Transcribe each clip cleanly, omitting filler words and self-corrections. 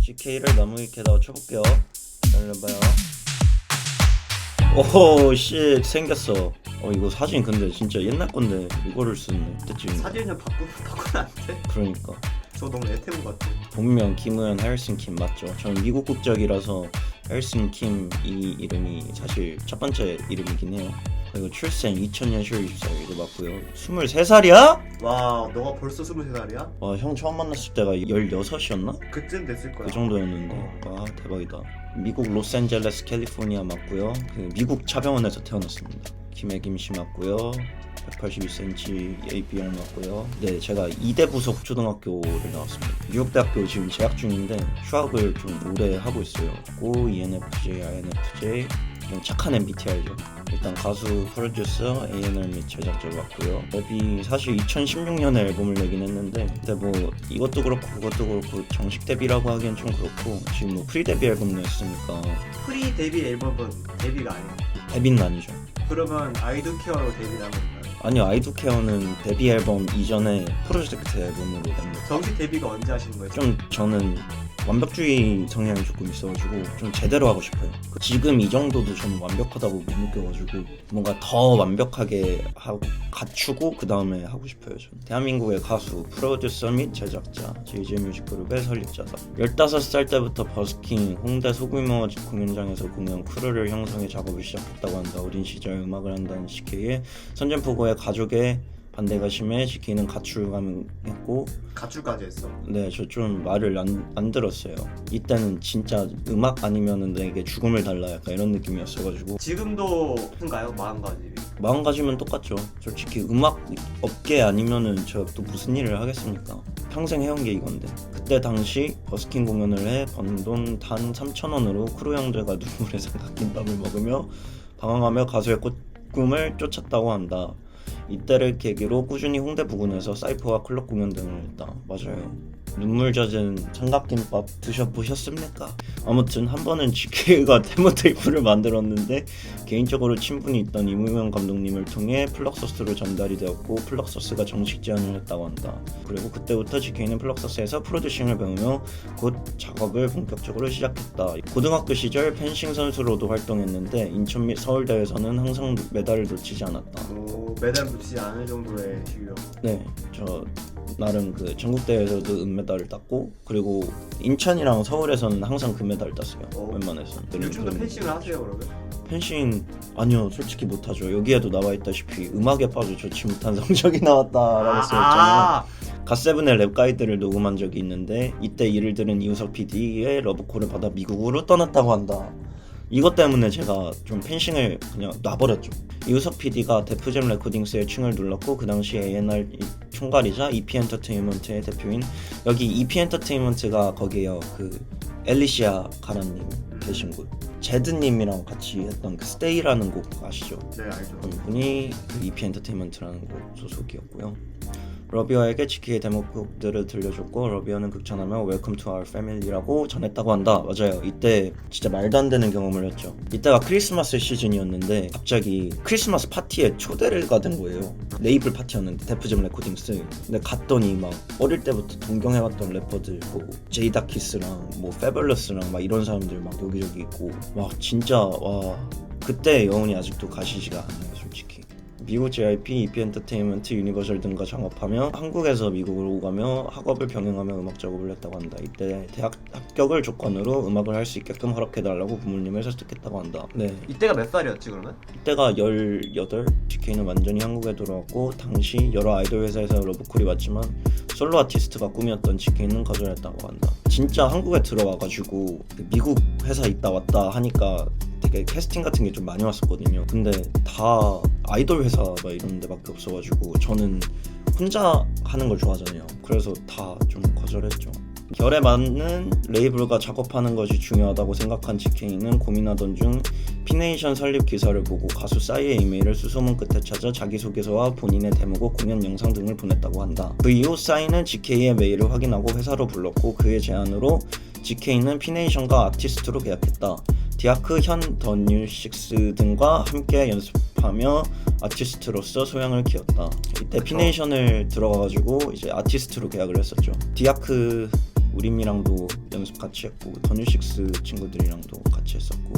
GK를 너무 익혀다 쳐볼게요. 기다려봐요. 오호 씨 생겼어. 이거 사진 근데 진짜 옛날 건데 이거를 쓰네. 됐지? 사진 좀 바꾸면 안 돼? 그러니까 저 너무 애태우 같아. 본명 김우현 해리슨 킴 맞죠? 저는 미국 국적이라서 해리슨 킴 이 이름이 사실 첫 번째 이름이긴 해요. 그리고 출생 2000년 10월 24일 이거 맞고요. 23살이야? 와, 너가 벌써 23살이야? 와, 형 처음 만났을 때가 16이었나? 그쯤 됐을 거야. 그 정도였는데 와 대박이다. 미국 로스앤젤레스 캘리포니아 맞고요. 그 미국 차병원에서 태어났습니다. 김혜김씨 맞고요. 182cm ABR 맞고요. 네, 제가 이대 부속 초등학교를 나왔습니다. 뉴욕대학교 지금 재학 중인데 휴학을 좀 오래 하고 있어요. 고 ENFJ, INFJ 좀 착한 MBTI죠. 일단 가수, 프로듀서, A&R 및 제작자 맞고요. 데뷔 사실 2016년에 앨범을 내긴 했는데 근데 뭐 이것도 그렇고 그것도 그렇고 정식 데뷔라고 하기엔 좀 그렇고 지금 뭐 프리 데뷔 앨범 냈으니까 프리 데뷔 앨범은 데뷔가 아니야. 데뷔는 아니죠. 그러면 아이도 케어로 데뷔를 한 건가요? 아니요, 아이두케어는 데뷔 앨범 이전에 프로젝트 앨범으로 냅니다. 정식 데뷔가 언제 하시는 거예요? 좀 저는 완벽주의 성향이 조금 있어가지고 좀 제대로 하고 싶어요. 지금 이 정도도 저는 완벽하다고 못 느껴가지고 뭔가 더 완벽하게 하고 갖추고 그 다음에 하고 싶어요. 저는 대한민국의 가수, 프로듀서 및 제작자, JJ 뮤직그룹의 설립자다. 15살 때부터 버스킹, 홍대 소규모 공연장에서 공연 크루를 형성해 작업을 시작했다고 한다. 어린 시절 음악을 한다는 CK의 선전포고의 가족의 반대가 심해 GK는 가출감했고 가출까지 했어. 네, 저 좀 말을 안 들었어요. 이때는 진짜 음악 아니면은 내게 죽음을 달라 약간 이런 느낌이었어가지고 지금도 한가요? 마음가짐이? 마음가짐은 똑같죠. 솔직히 음악 업계 아니면은 저 또 무슨 일을 하겠습니까? 평생 해온 게 이건데 그때 당시 버스킹 공연을 해 번 돈 단 3,000원으로 크루 형제가 눈물의 삼각김밥을 먹으며 방황하며 가수의 꿈을 쫓았다고 한다. 이때를 계기로 꾸준히 홍대 부근에서 사이퍼와 클럽 공연 등을 했다. 맞아요. 눈물 젖은 삼각김밥 드셔보셨습니까? 아무튼 한 번은 GK가 데모 테이프를 만들었는데 개인적으로 친분이 있던 이무명 감독님을 통해 플럭서스로 전달이 되었고 플럭서스가 정식 제안을 했다고 한다. 그리고 그때부터 GK는 플럭서스에서 프로듀싱을 배우며 곧 작업을 본격적으로 시작했다. 고등학교 시절 펜싱 선수로도 활동했는데 인천 및 서울대회에서는 항상 메달을 놓치지 않았다. 메달 붙이지 않을 정도의 실력. 네, 저 나름 그 전국대회에서도 은메달을 땄고 그리고 인천이랑 서울에서는 항상 금메달을 땄어요. 웬만해서는. 요즘도 펜싱을 하세요 그러면? 펜싱 아니요, 솔직히 못하죠. 여기에도 나와있다시피 음악에 빠져 좋지 못한 성적이 나왔다라고 써있잖아요. 갓세븐의 랩 가이드를 녹음한 적이 있는데 이때 이를 들은 이우석 PD의 러브콜을 받아 미국으로 떠났다고 한다. 이것 때문에 제가 좀 펜싱을 그냥 놔버렸죠. 이우석 PD가 데프잼 레코딩스의 층을 눌렀고 그 당시 A&R 총괄이자 EP 엔터테인먼트의 대표인 여기 EP 엔터테인먼트가 거기에요. 그 엘리시아 가라님 계신 곳. 제드님이랑 같이 했던 그 스테이라는 곡 아시죠? 네, 알죠. 분이 그 EP 엔터테인먼트라는 곡 소속이었고요. 러비어에게 GK의 데모곡들을 들려줬고 러비어는 극찬하며 Welcome to our family라고 전했다고 한다. 맞아요. 이때 진짜 말도 안 되는 경험을 했죠. 이때가 크리스마스 시즌이었는데 갑자기 크리스마스 파티에 초대를 가된 거예요. 레이블 파티였는데 데프잼 레코딩스. 근데 갔더니 막 어릴 때부터 동경해왔던 래퍼들 뭐 제이다키스랑 뭐 페벌러스랑 막 이런 사람들 막 여기저기 있고 와 진짜 와 그때 여운이 아직도 가시지가 않아요 솔직히. 미국 JYP, EP 엔터테인먼트, 유니버설 등과 작업하며 한국에서 미국으로 오가며 학업을 병행하며 음악 작업을 했다고 한다. 이때 대학 합격을 조건으로 음악을 할 수 있게끔 허락해달라고 부모님을 설득했다고 한다. 네. 이때가 몇 살이었지 그러면? 이때가 18, GK는 완전히 한국에 돌아왔고 당시 여러 아이돌 회사에서 러브콜이 왔지만 솔로 아티스트가 꿈이었던 GK는 거절했다고 한다. 진짜 한국에 들어와가지고 미국 회사 있다 왔다 하니까 되게 캐스팅 같은 게 좀 많이 왔었거든요. 근데 다 아이돌 회사 막 이런 데밖에 없어가지고 저는 혼자 하는 걸 좋아하잖아요. 그래서 다 좀 거절했죠. 결에 맞는 레이블과 작업하는 것이 중요하다고 생각한 GK는 고민하던 중 피네이션 설립 기사를 보고 가수 싸이의 이메일을 수소문 끝에 찾아 자기소개서와 본인의 데모곡 공연 영상 등을 보냈다고 한다. 그 이후 싸이는 GK의 메일을 확인하고 회사로 불렀고 그의 제안으로 GK는 피네이션과 아티스트로 계약했다. 디아크, 현, 더 뉴식스 등과 함께 연습하며 아티스트로서 소양을 키웠다. 이때 피네이션을 들어가가지고 이제 아티스트로 계약을 했었죠. 디아크 우림이랑도 연습 같이 했고 더뉴식스 친구들이랑도 같이 했었고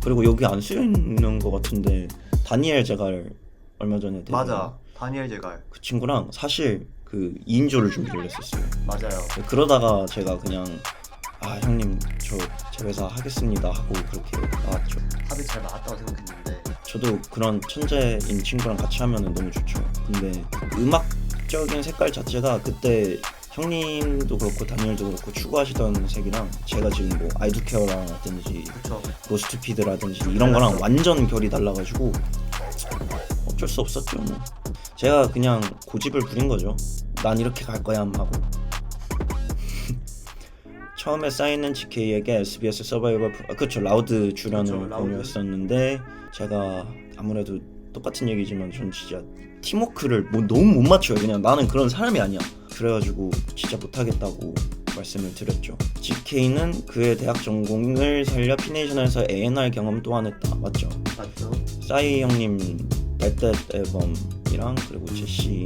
그리고 여기 안 쓰여 있는 것 같은데 다니엘 제갈 얼마 전에 데뷔. 맞아. 다니엘 제갈. 그 친구랑 사실 그 2인조를 준비를 했었어요. 맞아요. 그러다가 제가 그냥 형님 저 제 회사 하겠습니다 하고 그렇게 나왔죠. 합이 잘 맞았다고 생각했는데 저도 그런 천재인 친구랑 같이 하면 너무 좋죠. 근데 음악적인 색깔 자체가 그때 형님도 그렇고 다니엘도 그렇고 추구하시던 색이랑 제가 지금 뭐 아이두케어라든지 그쵸. 고스트피드라든지 이런 거랑 완전 결이 달라가지고 어쩔 수 없었죠. 뭐. 제가 그냥 고집을 부린 거죠. 난 이렇게 갈 거야 하고. 처음에 사인은 GK에게 SBS 서바이벌 그렇죠 라우드 출연을 그쵸, 라우드. 권유했었는데 제가 아무래도 똑같은 얘기지만 전 진짜 팀워크를 너무 못 맞춰요. 그냥 나는 그런 사람이 아니야. 그래가지고 진짜 못하겠다고 말씀을 드렸죠. GK는 그의 대학 전공을 살려 피네이션에서 A&R 경험 또한 했다. 맞죠? 맞죠? 싸이 형님 발댓 앨범이랑 그리고 제시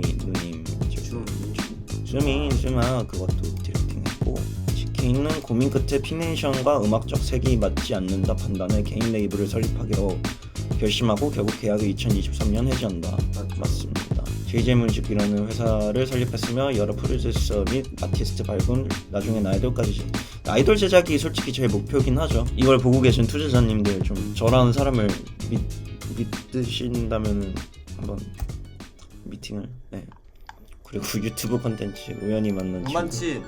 누님 줌아 그것도 디렉팅했고 GK는 고민 끝에 피네이션과 음악적 색이 맞지 않는다 판단해 개인 레이블을 설립하기로 결심하고 결국 계약을 2023년 해지한다. 맞습니다. JJ 뮤직이라는 회사를 설립했으며 여러 프로듀서 및 아티스트 발굴, 나중엔 아이돌까지. 아이돌 제작이 솔직히 제 목표긴 하죠. 이걸 보고 계신 투자자님들 좀 저라는 사람을 믿으신다면 한번 미팅을. 네. 그리고 유튜브 콘텐츠 우연히 만난 우만친.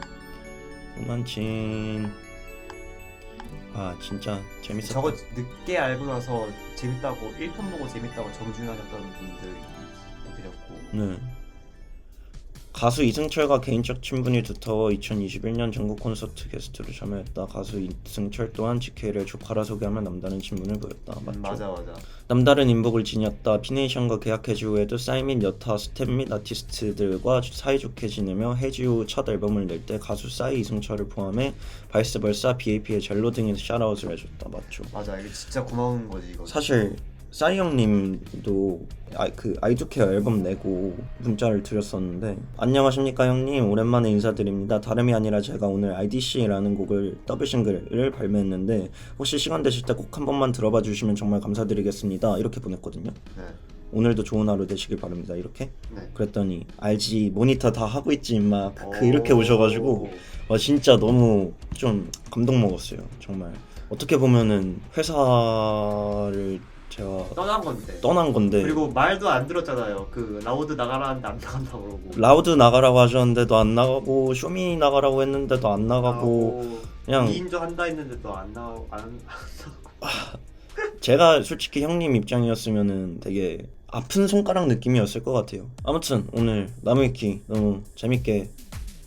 진짜 재밌었다. 저거 늦게 알고 나서 재밌다고 1편 보고 재밌다고 정주행하셨던 분들 계셨고 네. 가수 이승철과 개인적 친분이 두터워 2021년 전국 콘서트 게스트로 참여했다. 가수 이승철 또한 GK를 조카라 소개하며 남다른 친분을 보였다. 맞죠? 맞아. 남다른 인복을 지녔다. 피네이션과 계약해지 후에도 싸이 및 여타 스텝 및 아티스트들과 사이좋게 지내며 해지 후 첫 앨범을 낼 때 가수 싸이 이승철을 포함해 바이스 벌사, BAP의 젤로 등에서 샤라웃을 해줬다. 맞죠? 맞아. 이게 진짜 고마운 거지 이거. 사실 싸이 형님도 아이두케어 앨범 내고 문자를 드렸었는데 안녕하십니까 형님 오랜만에 인사드립니다. 다름이 아니라 제가 오늘 IDC라는 곡을 더블 싱글을 발매했는데 혹시 시간 되실 때 꼭 한 번만 들어봐 주시면 정말 감사드리겠습니다. 이렇게 보냈거든요. 네. 오늘도 좋은 하루 되시길 바랍니다. 이렇게 네. 그랬더니 알지 모니터 다 하고 있지 임마 이렇게 오셔가지고 진짜 너무 좀 감동 먹었어요. 정말 어떻게 보면은 회사를 제가 떠난 건데 그리고 말도 안 들었잖아요. 그 라우드 나가라는데 안 나간다고 그러고 라우드 나가라고 하셨는데도 안 나가고 쇼미 나가라고 했는데도 안 나가고 그냥 2인조 한다 했는데도 안 나가고 제가 솔직히 형님 입장이었으면은 되게 아픈 손가락 느낌이었을 것 같아요. 아무튼 오늘 나무위키 너무 재밌게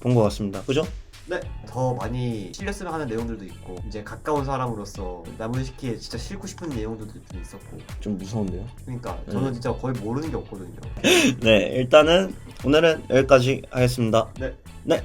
본 것 같습니다. 그죠? 네, 더 많이 실렸으면 하는 내용들도 있고 이제 가까운 사람으로서 나무위키에 진짜 싣고 싶은 내용들도 좀 있었고 좀 무서운데요? 그러니까 저는 진짜 거의 모르는 게 없거든요. 네 일단은 오늘은 여기까지 하겠습니다. 네. 네